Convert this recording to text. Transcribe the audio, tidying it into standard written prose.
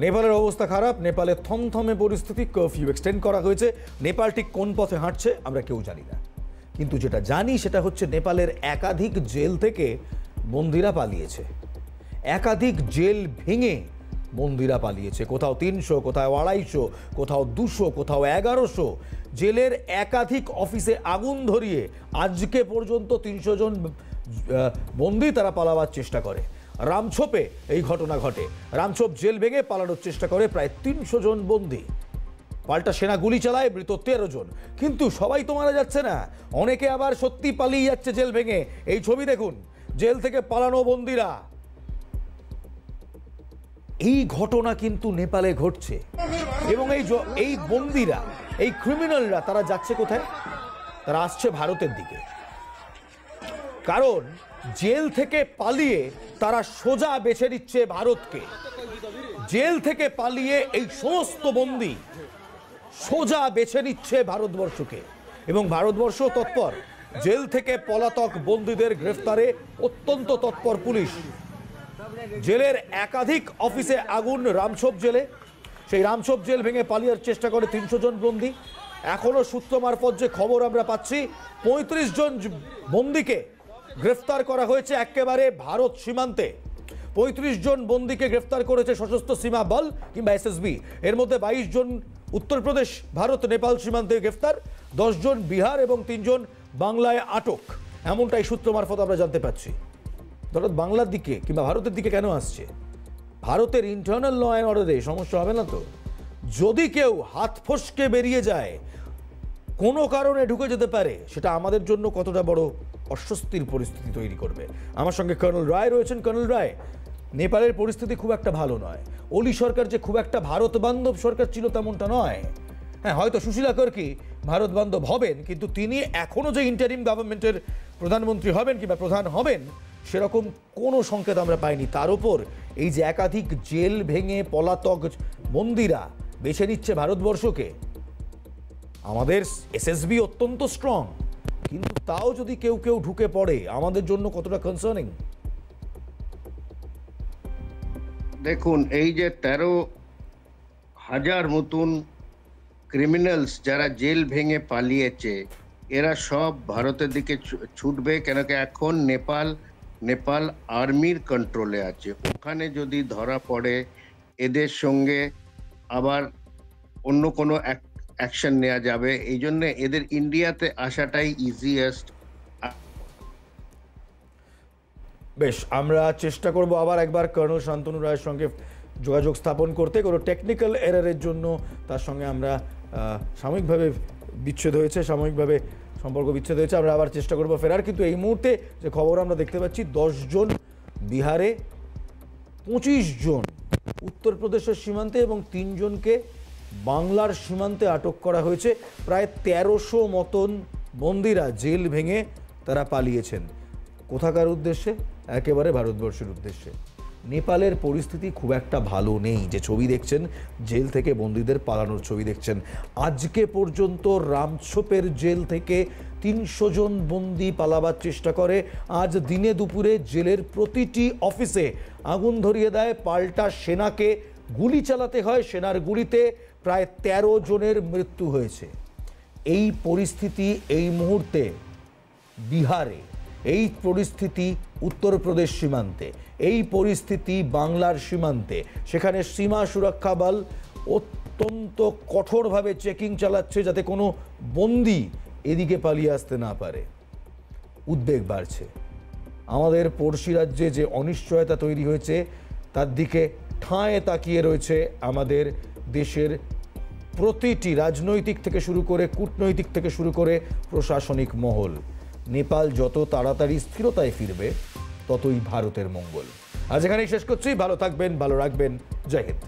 নেপালের অবস্থা খারাপ। নেপালে থমথমে পরিস্থিতি, কারফিউ এক্সটেন্ড করা হয়েছে। নেপাল ঠিক কোন পথে হাঁটছে আমরা কেউ জানি না, কিন্তু যেটা জানি সেটা হচ্ছে নেপালের একাধিক জেল থেকে বন্দিরা পালিয়েছে। একাধিক জেল ভেঙে বন্দিরা পালিয়েছে, কোথাও 300, কোথাও 250, কোথাও 200, কোথাও 1100। জেলের একাধিক অফিসে আগুন ধরিয়ে আজকে পর্যন্ত 300 জন বন্দি তারা পালাবার চেষ্টা করে। রামছোপে এই ঘটনা ঘটে। রামছোপ জেল ভেঙে পালানোর চেষ্টা করে প্রায় 300 জন বন্দি। পাল্টা সেনা গুলি চালায়, মৃত 13 জন। কিন্তু সবাই তো মারা যাচ্ছে না, অনেকে আবার সত্যি পালিয়ে যাচ্ছে জেল ভেঙে। এই ছবি দেখুন, জেল থেকে পালানো বন্দিরা। এই ঘটনা কিন্তু নেপালে ঘটছে এবং এই বন্দিরা, এই ক্রিমিনালরা তারা যাচ্ছে কোথায়? তারা আসছে ভারতের দিকে। কারণ জেল থেকে পালিয়ে তারা সোজা বেছে নিচ্ছে ভারতকে। জেল থেকে পালিয়ে এই সমস্ত বন্দি সোজা বেছে নিচ্ছে ভারতবর্ষকে, এবং ভারতবর্ষ তৎপর। জেল থেকে পলাতক বন্দীদের গ্রেফতারে অত্যন্ত তৎপর পুলিশ। জেলের একাধিক অফিসে আগুন রামছোপ জেলে। সেই রামছোপ জেল ভেঙে পালিয়ে চেষ্টা করে 300 জন বন্দী। এখনো সূত্র মারফত যে খবর আমরা পাচ্ছি, 35 জন বন্দীকে গ্রেফতার করা হয়েছে একেবারে ভারত সীমান্তে। 35 জন বন্দীকে গ্রেফতার করেছে সশস্ত্র সীমা বল কিংবা এসএসবি। এর মধ্যে 22 জন উত্তরপ্রদেশ ভারত নেপাল সীমান্তে গ্রেফতার, 10 জন বিহার এবং 3 জন বাংলায় আটক। এমনটাই সূত্র মারফত আমরা জানতে পাচ্ছি। ধরো বাংলার দিকে কিংবা ভারতের দিকে কেন আসছে? ভারতের ইন্টারনাল ল অ্যান্ড অর্ডারে সমস্যা হবে না তো? যদি কেউ হাত ফসকে বেরিয়ে যায়, কোনো কারণে ঢুকে যেতে পারে, সেটা আমাদের জন্য কতটা বড় অস্বস্তির পরিস্থিতি তৈরি করবে। আমার সঙ্গে কর্নেল রায় রয়েছেন। কর্নেল রায়, নেপালের পরিস্থিতি খুব একটা ভালো নয়। ওলি সরকার যে খুব একটা ভারত বান্ধব সরকার ছিল তেমনটা নয়। হ্যাঁ, হয়তো সুশীলা কার্কি ভারত বান্ধব হবেন, কিন্তু তিনি এখনও যে ইন্টারিম গভর্নমেন্টের প্রধানমন্ত্রী হবেন কিংবা প্রধান হবেন সেরকম কোনো সংকেত আমরা পাইনি। তার উপর এই যে একাধিক জেল ভেঙে পলাতক বন্দিরা বেছে নিচ্ছে ভারতবর্ষকে। আমাদের এসএসবি অত্যন্ত স্ট্রং, কিন্তু তাও যদি কেউ কেউ ঢুকে পড়ে আমাদের জন্য কতটা কনসার্নিং? দেখুন, এই যে 13,000 মতন ক্রিমিনালস যারা জেল ভেঙে পালিয়েছে, এরা সব ভারতের দিকে ছুটবে। কেন কি এখন নেপাল আর্মির কন্ট্রোলে আছে। ওখানে যদি ধরা পড়ে, এদের সঙ্গে আবার অন্য কোনো অ্যাকশন নেওয়া যাবে। এই জন্য এদের ইন্ডিয়াতে আসাটাই ইজিয়েস্ট। বেশ, আমরা চেষ্টা করব আবার একবার কর্নেল শান্তনু রায়ের সঙ্গে যোগাযোগ স্থাপন করতে। কোনো টেকনিক্যাল এরারের জন্য তার সঙ্গে আমরা সাময়িকভাবে সাময়িকভাবে সম্পর্ক বিচ্ছেদ হয়েছে। আমরা আবার চেষ্টা করব ফেরার। কিন্তু এই মুহূর্তে যে খবর আমরা দেখতে পাচ্ছি, 10 জন বিহারে, 25 জন উত্তরপ্রদেশের সীমান্তে এবং 3 জনকে বাংলার সীমান্তে আটক করা হয়েছে। প্রায় 1300 মতন বন্দিরা জেল ভেঙে তারা পালিয়েছেন। কোথাকার উদ্দেশ্যে? একেবারে ভারতবর্ষের উদ্দেশ্যে। নেপালের পরিস্থিতি খুব একটা ভালো নেই। যে ছবি দেখছেন, জেল থেকে বন্দীদের পালানোর ছবি দেখছেন। আজকে পর্যন্ত রামছোপের জেল থেকে 300 জন বন্দি পালাবার চেষ্টা করে। আজ দিনে দুপুরে জেলের প্রতিটি অফিসে আগুন ধরিয়ে দেয়। পাল্টা সেনাকে গুলি চালাতে হয়। সেনার গুলিতে প্রায় 13 জনের মৃত্যু হয়েছে। এই পরিস্থিতি এই মুহূর্তে বিহারে, এই পরিস্থিতি উত্তরপ্রদেশ সীমান্তে, এই পরিস্থিতি বাংলার সীমান্তে। সেখানে সীমা সুরক্ষা বল অত্যন্ত কঠোরভাবে চেকিং চালাচ্ছে যাতে কোনো বন্দি এদিকে পালিয়ে আসতে না পারে। উদ্বেগ বাড়ছে। আমাদের পড়শি রাজ্যে যে অনিশ্চয়তা তৈরি হয়েছে তার দিকে ঠাঁয়ে তাকিয়ে রয়েছে আমাদের দেশের প্রতিটি রাজনৈতিক থেকে শুরু করে কূটনৈতিক থেকে শুরু করে প্রশাসনিক মহল। নেপাল যত তাড়াতাড়ি স্থিরতায় ফিরবে ততই ভারতের মঙ্গল। আজ এখানেই শেষ করছি। ভালো থাকবেন, ভালো রাখবেন। জয় হিন্দ।